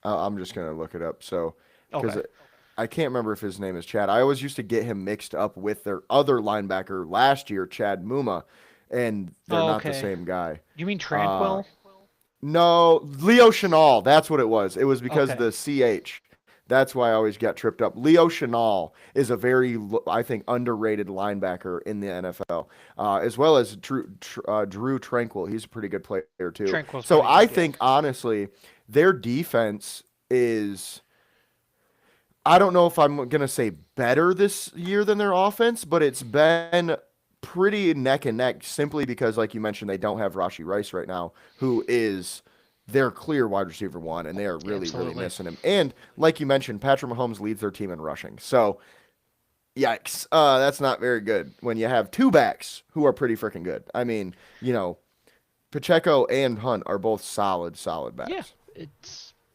[SPEAKER 1] I'm just going to look it up. So, because I can't remember if his name is Chad. I always used to get him mixed up with their other linebacker last year, Chad Muma, and they're not the same guy.
[SPEAKER 3] You mean Tranquil?
[SPEAKER 1] No, Leo Chenal. That's what it was. It was because the CH. That's why I always got tripped up. Leo Chenal is a very, I think, underrated linebacker in the NFL, as well as Drew Tranquil. He's a pretty good player too. So I think, honestly, their defense is, I don't know if I'm going to say better this year than their offense, but it's been pretty neck and neck simply because, like you mentioned, they don't have Rashee Rice right now, who is their clear wide receiver one, and they are really, really missing him. And like you mentioned, Patrick Mahomes leads their team in rushing. So, yikes. That's not very good when you have two backs who are pretty freaking good. I mean, Pacheco and Hunt are both solid backs.
[SPEAKER 3] Yeah,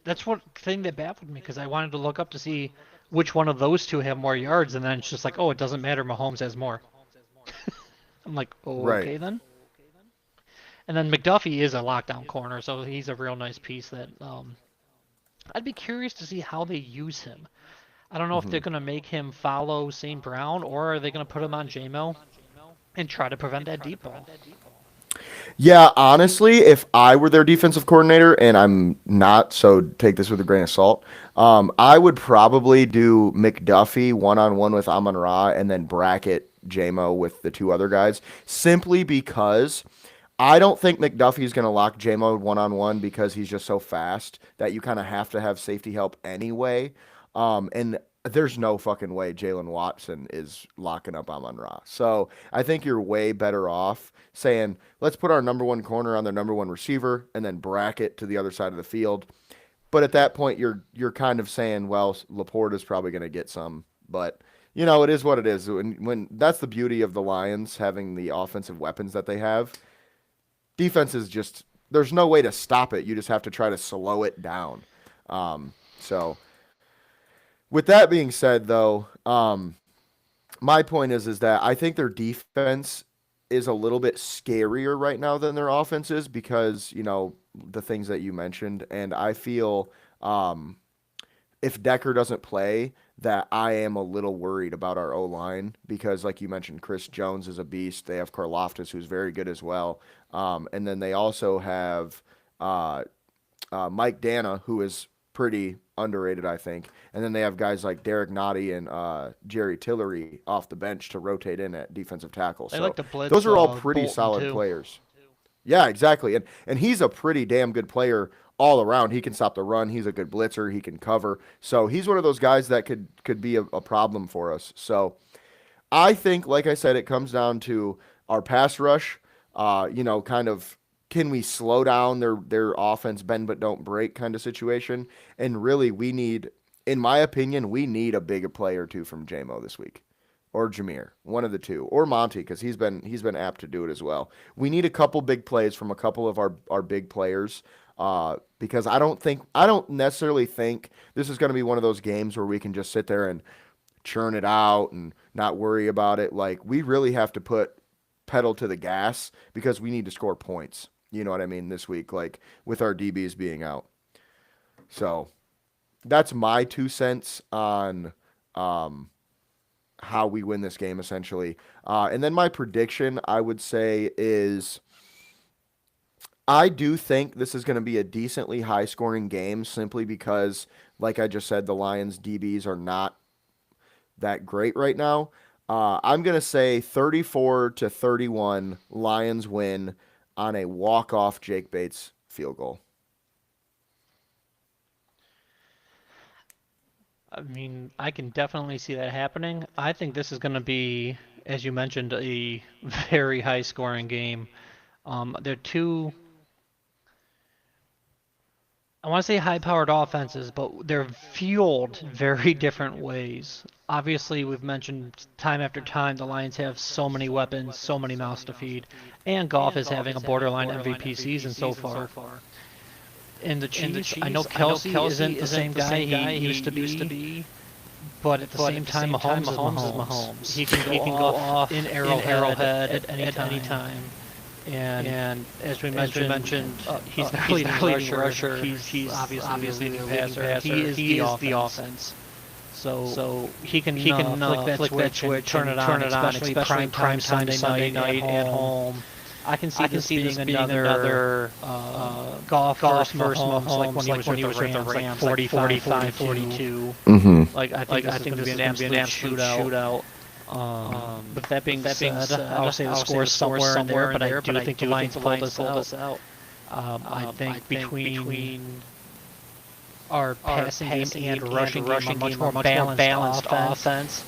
[SPEAKER 3] that's what thing that baffled me, because I wanted to look up to see which one of those two have more yards, and then it's just like, oh, it doesn't matter, Mahomes has more. I'm like, okay then. And then McDuffie is a lockdown corner, so he's a real nice piece that I'd be curious to see how they use him. I don't know if they're going to make him follow St. Brown, or are they going to put him on J-Mo and try to prevent that deep ball.
[SPEAKER 1] Yeah, honestly, if I were their defensive coordinator, and I'm not, so take this with a grain of salt, I would probably do McDuffie one-on-one with Amon-Ra and then bracket J-Mo with the two other guys, simply because I don't think McDuffie is going to lock J-Mo one-on-one because he's just so fast that you kind of have to have safety help anyway. And there's no fucking way Jalen Watson is locking up Amon-Ra. So I think you're way better off saying, let's put our number one corner on their number one receiver and then bracket to the other side of the field. But at that point, you're kind of saying, well, Laporte is probably going to get some. But, it is what it is. When that's the beauty of the Lions, having the offensive weapons that they have. Defense is just, there's no way to stop it. You just have to try to slow it down. So with that being said, though, my point is that I think their defense is a little bit scarier right now than their offense is because, the things that you mentioned. And I feel if Decker doesn't play, that I am a little worried about our O-line because, like you mentioned, Chris Jones is a beast. They have Karlaftis, who's very good as well. And then they also have uh, Mike Dana, who is pretty underrated, I think. And then they have guys like Derek Nottie and Jerry Tillery off the bench to rotate in at defensive tackle.
[SPEAKER 3] They
[SPEAKER 1] So
[SPEAKER 3] like to blitz,
[SPEAKER 1] those are all pretty
[SPEAKER 3] Bolton
[SPEAKER 1] solid
[SPEAKER 3] too.
[SPEAKER 1] players. Yeah, exactly. And he's a pretty damn good player all around. He can stop the run. He's a good blitzer. He can cover. So he's one of those guys that could be a problem for us. So I think, like I said, it comes down to our pass rush. Kind of can we slow down their offense, bend but don't break kind of situation. And really, we need, in my opinion, we need a bigger player or two from JMO this week, or Jameer, one of the two, or Monty because he's been apt to do it as well. We need a couple big plays from a couple of our big players. Because I don't necessarily think this is going to be one of those games where we can just sit there and churn it out and not worry about it. Like, we really have to put pedal to the gas because we need to score points. You know what I mean? This week, like with our DBs being out. So that's my 2 cents on how we win this game, essentially. And then my prediction, I would say, is I do think this is going to be a decently high-scoring game simply because, like I just said, the Lions' DBs are not that great right now. I'm going to say 34-31 Lions win on a walk-off Jake Bates field goal.
[SPEAKER 3] I mean, I can definitely see that happening. I think this is going to be, as you mentioned, a very high-scoring game. They're two, I want to say high-powered offenses, but they're fueled very different ways. Obviously, we've mentioned time after time the Lions have so many weapons, so many mouths to feed, and Goff is having a borderline MVP season so far. And the Chiefs, I know Kelsey isn't the same guy he used to be, but at the same time, Mahomes is Mahomes. He can go off in Arrowhead at any time. And as we mentioned, he's the leading rusher. He's obviously the leading passer. He is the offense. So he can flick that switch, turn it on, especially prime time Sunday night at home. I can see this being another Goff versus Mahomes, like when he was with the Rams, 45, 42.
[SPEAKER 1] Mm-hmm.
[SPEAKER 3] Like I think this is going to be an absolute shootout. But that being said, I'll say the score is somewhere in there, but I do think the Lions pulled this out. I think between our passing game and rushing game, a much more balanced offense.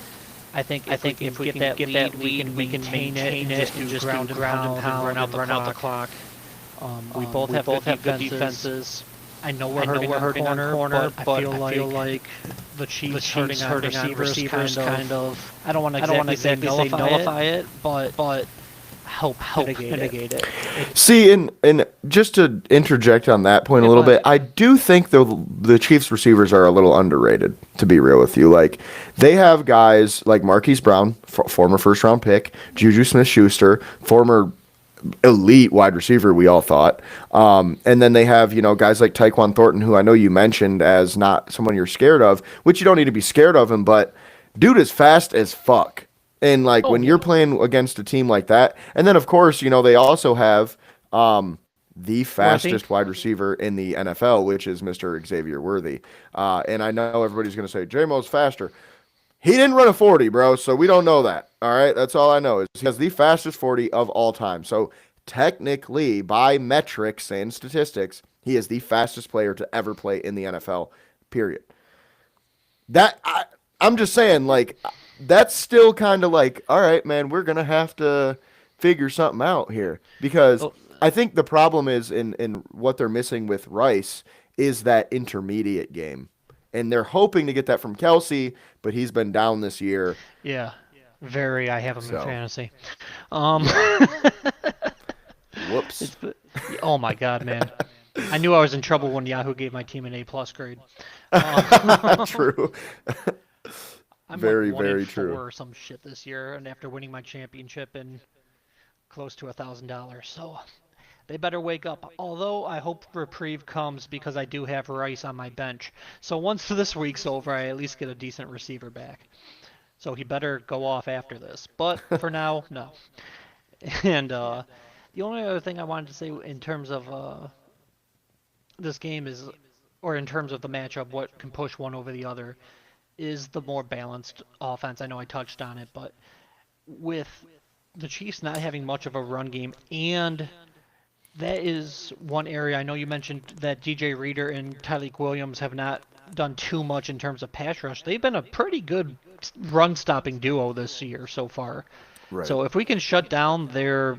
[SPEAKER 3] I think if we get that lead, we can maintain it and just ground and pound and run out the clock. We both have good defenses. I know we're hurting on corner, but I feel like the Chiefs hurting on receivers kind of. I don't want to exactly say nullify it, but help mitigate it.
[SPEAKER 1] See, and just to interject on that point a little bit, I do think the Chiefs receivers are a little underrated, to be real with you. Like, they have guys like Marquise Brown, former first-round pick, Juju Smith-Schuster, former elite wide receiver, we all thought. And then they have, guys like Tyquan Thornton, who I know you mentioned as not someone you're scared of, which you don't need to be scared of him, but dude is fast as fuck. And when you're playing against a team like that, and then of course, they also have the fastest wide receiver in the NFL, which is Mr. Xavier Worthy. And I know everybody's going to say J-Mo's faster. He didn't run a 40, bro, so we don't know that. All right, that's all I know is he has the fastest 40 of all time. So technically, by metrics and statistics, he is the fastest player to ever play in the NFL. Period. I'm just saying, that's still kind of all right, man, we're going to have to figure something out here. Because I think the problem is in what they're missing with Rice is that intermediate game. And they're hoping to get that from Kelsey, but he's been down this year.
[SPEAKER 3] Yeah, very. I have him in fantasy.
[SPEAKER 1] Whoops.
[SPEAKER 3] Oh, my God, man. I knew I was in trouble when Yahoo gave my team an A+ grade.
[SPEAKER 1] True.
[SPEAKER 3] I'm
[SPEAKER 1] very,
[SPEAKER 3] like 1
[SPEAKER 1] very
[SPEAKER 3] in 4
[SPEAKER 1] true.
[SPEAKER 3] or some shit this year, and after winning my championship and close to $1,000, so They better wake up. Although I hope reprieve comes because I do have Rice on my bench. So once this week's over, I at least get a decent receiver back. So he better go off after this. But for now, no. And the only other thing I wanted to say in terms of this game is, or in terms of the matchup, what can push one over the other, is the more balanced offense. I know I touched on it, but with the Chiefs not having much of a run game, and that is one area. I know you mentioned that DJ Reader and Tyleik Williams have not done too much in terms of pass rush. They've been a pretty good run-stopping duo this year so far.
[SPEAKER 1] Right.
[SPEAKER 3] So if we can shut down their,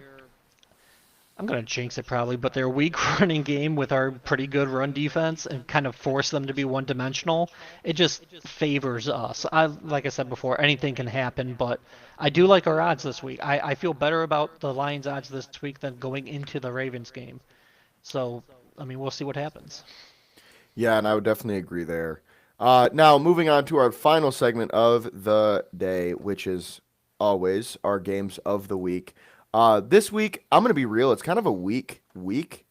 [SPEAKER 3] I'm going to jinx it probably, but their weak running game with our pretty good run defense and kind of force them to be one-dimensional, it just favors us. Like I said before, anything can happen, but I do like our odds this week. I feel better about the Lions' odds this week than going into the Ravens game. So, I mean, we'll see what happens.
[SPEAKER 1] Yeah, and I would definitely agree there. Now, moving on to our final segment of the day, which is always our games of the week. This week, I'm going to be real. It's kind of a weak week,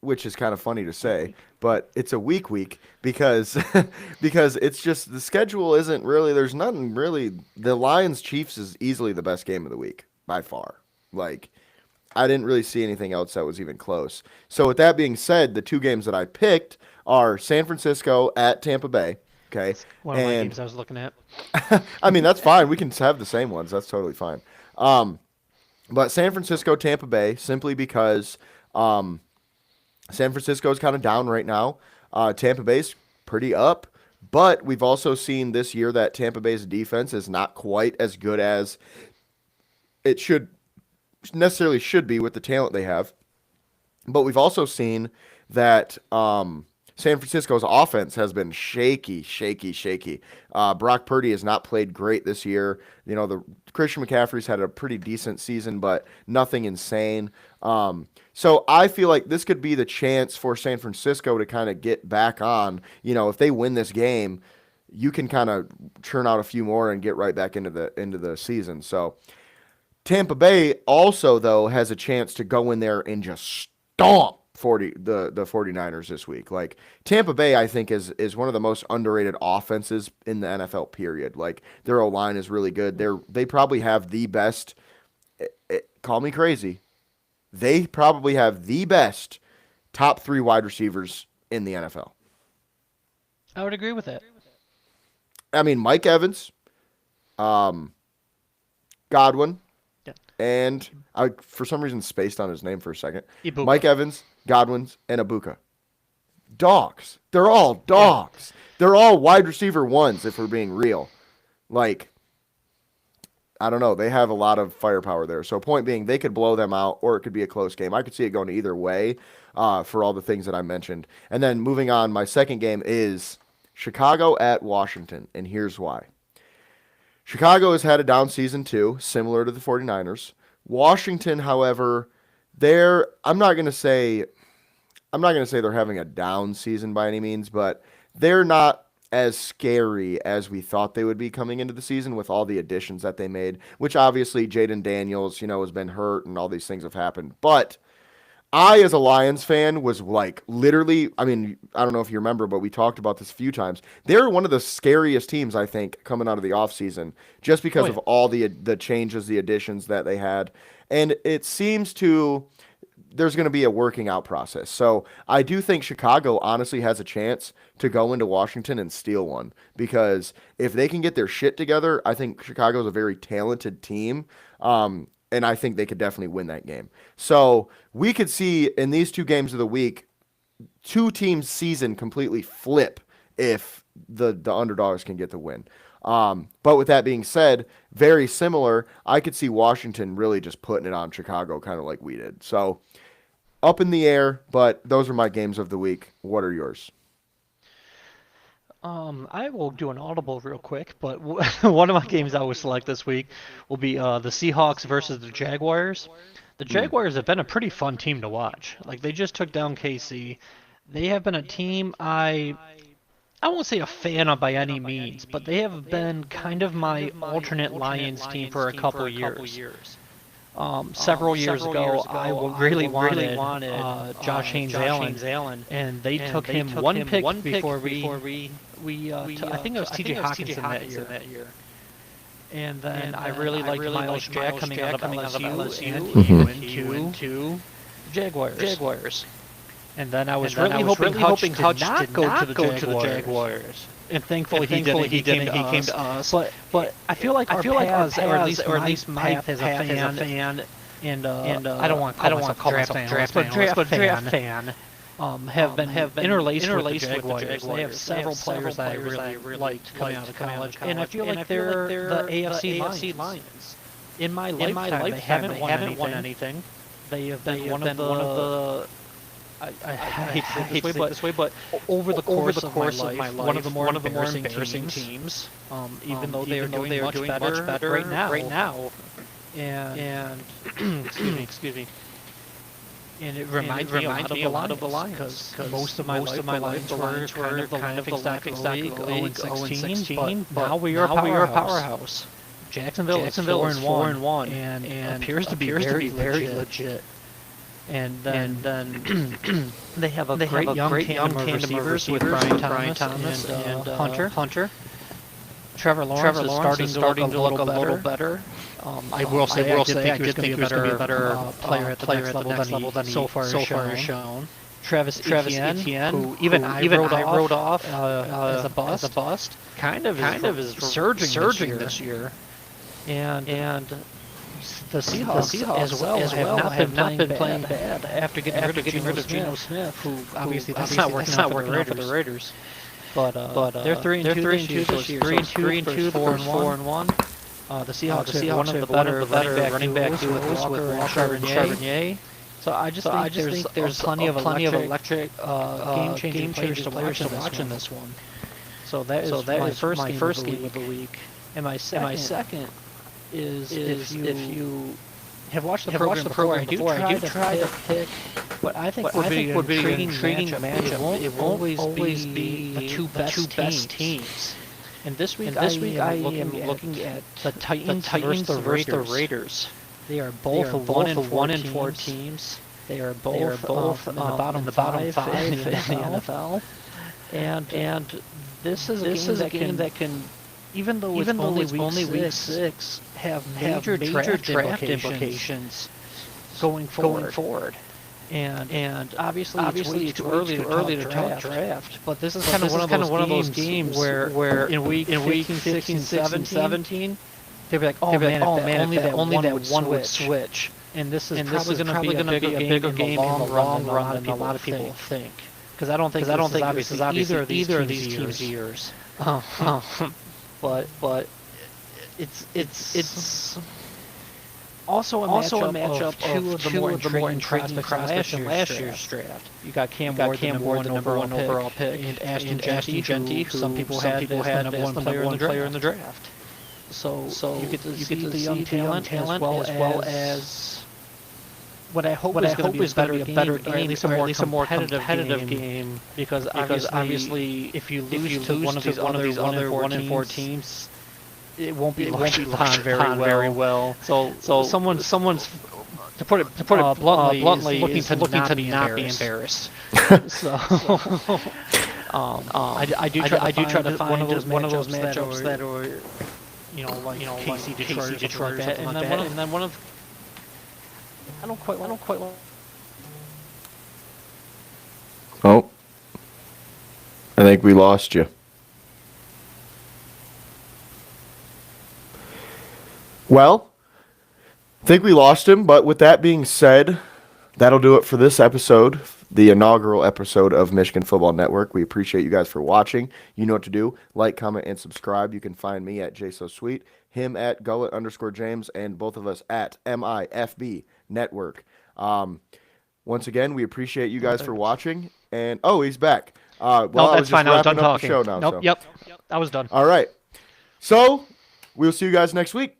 [SPEAKER 1] which is kind of funny to say, but it's a week because because it's just the schedule isn't really. There's nothing really. The Lions Chiefs is easily the best game of the week by far. Like, I didn't really see anything else that was even close. So with that being said, the two games that I picked are San Francisco at Tampa Bay. Okay.
[SPEAKER 3] One of my games I was looking at.
[SPEAKER 1] I mean, that's fine. We can have the same ones. That's totally fine. But San Francisco, Tampa Bay, simply because San Francisco is kind of down right now. Tampa Bay's pretty up. But we've also seen this year that Tampa Bay's defense is not quite as good as it should be with the talent they have. But we've also seen that San Francisco's offense has been shaky. Brock Purdy has not played great this year. You know, the Christian McCaffrey's had a pretty decent season, but nothing insane. So I feel like this could be the chance for San Francisco to kind of get back on. You know, if they win this game, you can kind of churn out a few more and get right back into the season. So Tampa Bay also, though, has a chance to go in there and just stomp the 49ers this week. Like, Tampa Bay, I think, is one of the most underrated offenses in the NFL, period. Like, their O-line is really good. They probably have the best, call me crazy, they probably have the best top 3 wide receivers in the NFL.
[SPEAKER 3] I would agree with that.
[SPEAKER 1] I mean, Mike Evans, Godwin, and I, for some reason, spaced on his name for a second.
[SPEAKER 3] Ibuka.
[SPEAKER 1] Mike Evans, Godwin's, and Ibuka. Dogs. They're all dogs. Yeah. They're all wide receiver ones, if we're being real. Like, I don't know. They have a lot of firepower there. So point being, they could blow them out, or it could be a close game. I could see it going either way for all the things that I mentioned. And then moving on, my second game is Chicago at Washington, and here's why. Chicago has had a down season too, similar to the 49ers. Washington, however, I'm not going to say they're having a down season by any means, but they're not as scary as we thought they would be coming into the season with all the additions that they made, which obviously Jaden Daniels, has been hurt and all these things have happened. But I, as a Lions fan, was like literally, I mean, I don't know if you remember, but we talked about this a few times. They're one of the scariest teams, I think, coming out of the offseason just because of all the changes, the additions that they had. And it seems there's going to be a working out process. So I do think Chicago honestly has a chance to go into Washington and steal one, because if they can get their shit together, I think Chicago's a very talented team. And I think they could definitely win that game. So we could see in these two games of the week, two teams' season completely flip if the underdogs can get the win. But with that being said, very similar, I could see Washington really just putting it on Chicago kind of like we did. So up in the air, but those are my games of the week. What are yours?
[SPEAKER 3] I will do an audible real quick, but one of my games I will select this week will be the Seahawks versus the Jaguars. The Jaguars have been a pretty fun team to watch. Like, they just took down KC. They have been a team I won't say a fan of by any means, but they have been kind of my alternate Lions team for a couple years. Several years ago, I really wanted Josh Haynes Allen, and they took him one pick before we I think it was T.J. Hawkinson that year. And then I really liked Miles Jack coming out of LSU, and he went to Jaguars. And then I was really hoping Hutch did not go to the Jaguars. And thankfully he didn't. He came to us. But I feel like our paths, or at least my path as a fan, and I don't want to call myself draft fan, have been interlaced with the Jaguars. They have several players that I really liked coming out of college, and I feel like they're the AFC Lions. In my lifetime, they haven't won anything. They have been one of the I hate to say it this way, but over the course of my life, one of the more embarrassing teams, even though they are doing much better right now. And excuse me. And it reminds me a lot of the Lions, because most of my life the Lions were kind of exactly 0-16, but now we are a powerhouse. Jacksonville is 4-1 and appears to be very legit. And then they have a great young tandem of receivers with Brian Thomas and Hunter. Trevor Lawrence is starting to look a little better. I will say I did think he was going to be a better player at the next level than he so far has shown. Travis Etienne, who even I wrote off as a bust, kind of is surging this year. And the Seahawks as well have not been playing bad after getting rid of Geno Smith, who obviously that's not working out for the Raiders. But they're 3-2 this year. 3-2 4-1. The Seahawks have one of the better running back duos with Walker and Charbonnet. So I just think there's plenty of electric game-changing players to watch in this one. So that is my first game of the week. And my second is if you have watched the program before, I do try to pick, but I think would be an intriguing matchup. It won't always be the two best teams. And this week I am looking at the Titans versus the Raiders. They are both 1-4 teams. They are both in the bottom five in the NFL. And this is a game that can, even though it's only week 6, have major draft implications going forward. And obviously it's too early to draft. But this is kind of one of those games where in week 15, 16, 17, they'll be like, oh man, if only that one would switch. And this is probably going to be a bigger game in the long run than a lot of people think. Because I don't think this is obviously either of these teams' years. But it's also a matchup of two of the more intriguing prospects in last year's draft. You got Cam Ward, the number one overall pick, and Ashton Jeanty, who some people had as the number one player in the draft. So you get to see the young talent as well as what I hope is going to be a better game, or at least a more competitive game. Because obviously, if you lose to one of these other 1-4 teams, it won't be looked upon very well. So someone's to put it bluntly looking to not be embarrassed. So I do try to find one of those matchups that are like KC Detroit and then one of I don't quite want.
[SPEAKER 1] Oh, I think we lost you. Well, I think we lost him, but with that being said, that'll do it for this episode, the inaugural episode of Michigan Football Network. We appreciate you guys for watching. You know what to do. Like, comment, and subscribe. You can find me at JSoSweet, him at Gullet_James, and both of us at MIFB Network. Once again, we appreciate you guys for watching. And, oh, he's back.
[SPEAKER 3] No, that's fine. I was done talking.
[SPEAKER 1] Show now,
[SPEAKER 3] nope,
[SPEAKER 1] so.
[SPEAKER 3] Yep, I was done.
[SPEAKER 1] All right. So, we'll see you guys next week.